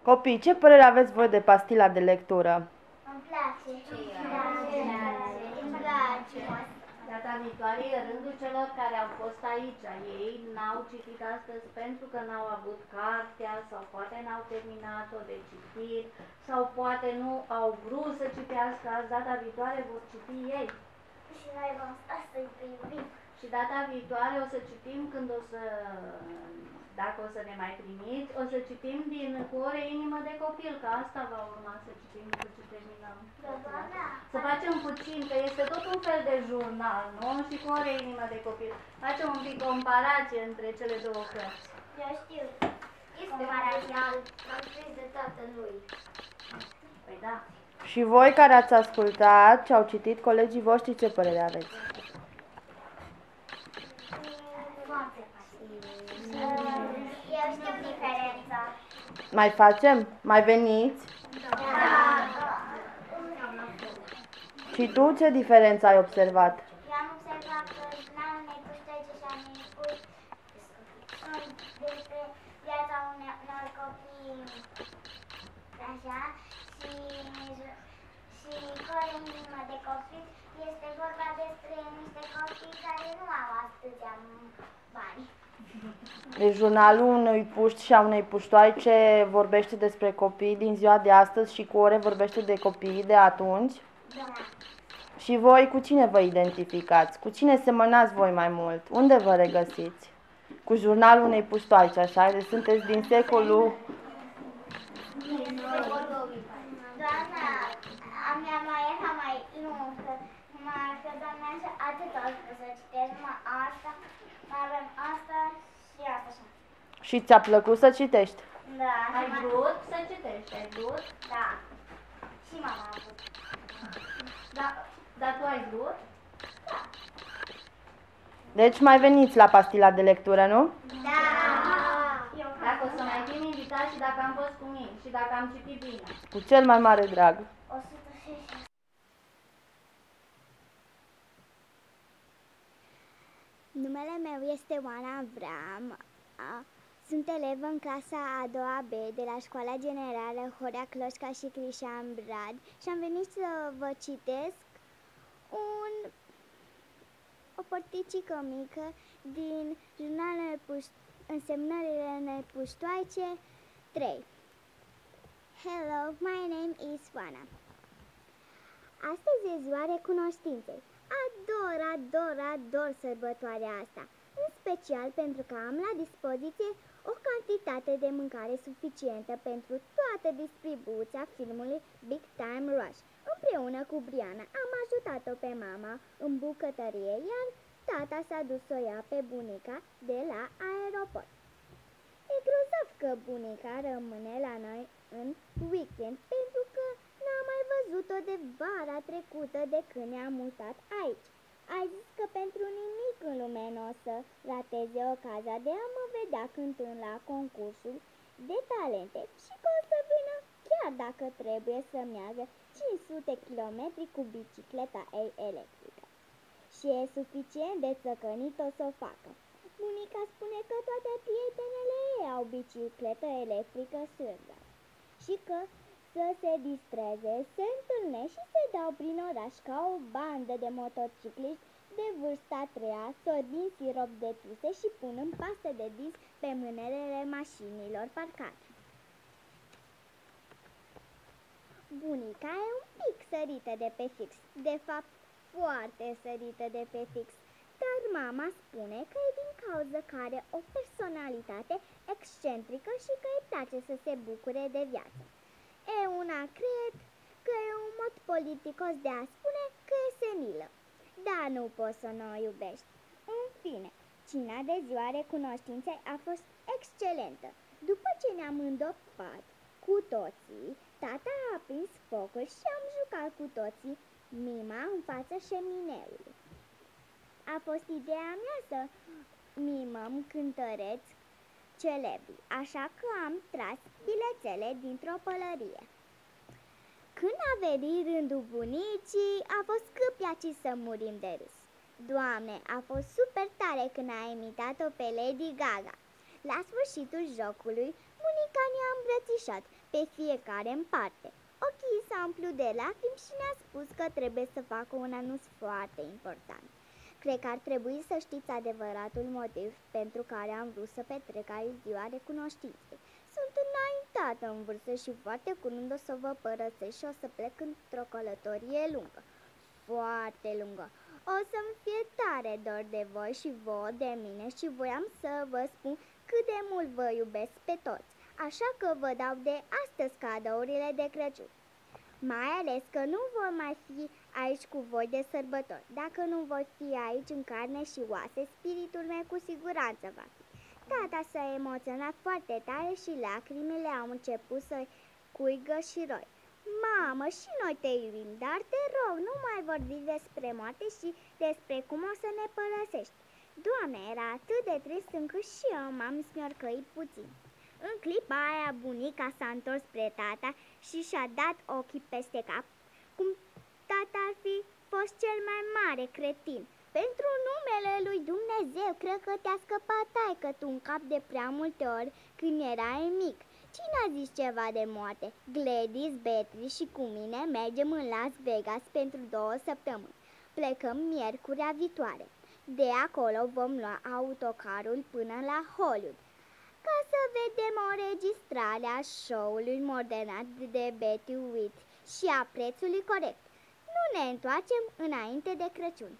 Copii, ce părere aveți voi de pastila de lectură? Îmi place. Îmi place. Data viitoare e rândul celor care au fost aici. Ei n-au citit astăzi pentru că n-au avut cartea sau poate n-au terminat-o de citit sau poate nu au vrut să citească azi. Data viitoare vor citi ei. Și noi vom sta să-i privim. Și data viitoare o să citim când o să, dacă o să ne mai primiți, o să citim din Cu ore inimă de copil, că asta va urma să citim după ce terminăm. Să facem puțin, că este tot un fel de jurnal, nu? Și Cu ore inimă de copil. Facem un pic comparație între cele două cărți. Eu știu. Comparația am scris de tatălui. Păi da. Și voi care ați ascultat ce au citit colegii voștri, ce părere aveți? Eu știu diferența. Mai facem? Mai veniți? Și tu ce diferență ai observat? Eu am observat că n-am unei puștăci și am spus despre viața unor copii așa și Core inimă de copil este vorba despre niște copii care nu au atâția bani. Deci jurnalul unui puști și a unei puștoaice vorbește despre copii din ziua de astăzi și Cu ore vorbește de copiii de atunci? Da. Și voi cu cine vă identificați? Cu cine semănați voi mai mult? Unde vă regăsiți? Cu jurnalul unei puștoaice, așa? Deci sunteți din secolul... Doamna, a mea mai era mai lungă, numai că doamna atât a spus să citesc, numai asta, mai avem asta și asta așa. Și ți-a plăcut să citești? Da. Ai vrut să citești? Ai vrut? Da. Și mama a vrut. Da. Dar tu ai vrut? Deci mai veniți la pastila de lectură, nu? Da. Dacă o să mai fim invitați și dacă am fost cu mine și dacă am citit bine. Cu cel mai mare drag. 160. Numele meu este Oana Avram. Sunt elevă în clasa a doua B de la Școala Generală Horea Cloșca și Crișan Brad și am venit să vă citesc o părticică mică din jurnalele Însemnările nepuștoaice 3. Hello, my name is Oana. Astăzi e ziua recunoștinței. Ador sărbătoarea asta, în special pentru că am la dispoziție o cantitate de mâncare suficientă pentru toată distribuția filmului Big Time Rush. Împreună cu Briana am ajutat-o pe mama în bucătărie, iar tata s-a dus să o ia pe bunica de la aeroport. E grozav că bunica rămâne la noi în weekend pentru că n-am mai văzut-o de vara trecută de când ne-am mutat aici. Ai zis că pentru nimic în lume n-o să rateze ocazia de a mă vedea cântând la concursul de talente și că o să vină chiar dacă trebuie să meargă 500 km cu bicicleta ei electrică. Și e suficient de țăcănit o să o facă. Bunica spune că toate prietenele ei au bicicletă electrică sârdă și că să se distreze, se întâlnesc și se dau prin oraș ca o bandă de motocicliști de vârsta a treia, sorbind sirop de tuse și punând pastă de dinți pe mânerele mașinilor parcate. Bunica e un pic sărită de pe fix, de fapt foarte sărită de pe fix, dar mama spune că e din cauza că are o personalitate excentrică și că îi place să se bucure de viață. Una cred că e un mod politicos de a spune că e senilă, dar nu poți să nu o iubești. În fine, cina de ziua recunoștinței a fost excelentă. După ce ne-am îndopat cu toții, tata a aprins focul și am jucat cu toții mima în fața șemineului. A fost ideea mea să mimăm cântăreți celebri, așa că am tras bilețele dintr-o pălărie. Când a venit rândul bunicii, a fost cât să murim de râs. Doamne, a fost super tare când a imitat-o pe Lady Gaga. La sfârșitul jocului, Bunica ne-a îmbrățișat pe fiecare în parte. Ochii s-au umplut de lacrimi și ne-a spus că trebuie să facă un anunț foarte important. Cred că ar trebui să știți adevăratul motiv pentru care am vrut să petrec aici ziua recunoștinței. Sunt înaintată în vârstă și foarte curând o să vă părăsesc și o să plec într-o călătorie lungă, foarte lungă. O să-mi fie tare dor de voi și vouă de mine și voiam să vă spun cât de mult vă iubesc pe toți, așa că vă dau de astăzi cadourile de Crăciun. Mai ales că nu vor mai fi aici cu voi de sărbători. Dacă nu voi fi aici în carne și oase, spiritul meu cu siguranță va fi. Tata s-a emoționat foarte tare și lacrimile au început să curgă și roi. Mamă, și noi te iubim, dar te rog, nu mai vorbi despre moarte și despre cum o să ne părăsești. Doamne, era atât de trist încât și eu m-am smiorcăit puțin. În clipa aia, bunica s-a întors spre tata și și-a dat ochii peste cap, cum tata ar fi fost cel mai mare cretin. Pentru numele lui Dumnezeu, cred că te-a scăpat taică-tu în cap de prea multe ori când erai mic. Cine a zis ceva de moarte? Gladys, Beatrice și cu mine mergem în Las Vegas pentru 2 săptămâni. Plecăm miercurea viitoare. De acolo vom lua autocarul până la Hollywood, ca să vedem o înregistrare a show-ului modernat de Betty White și a prețului corect. Nu ne întoarcem înainte de Crăciun.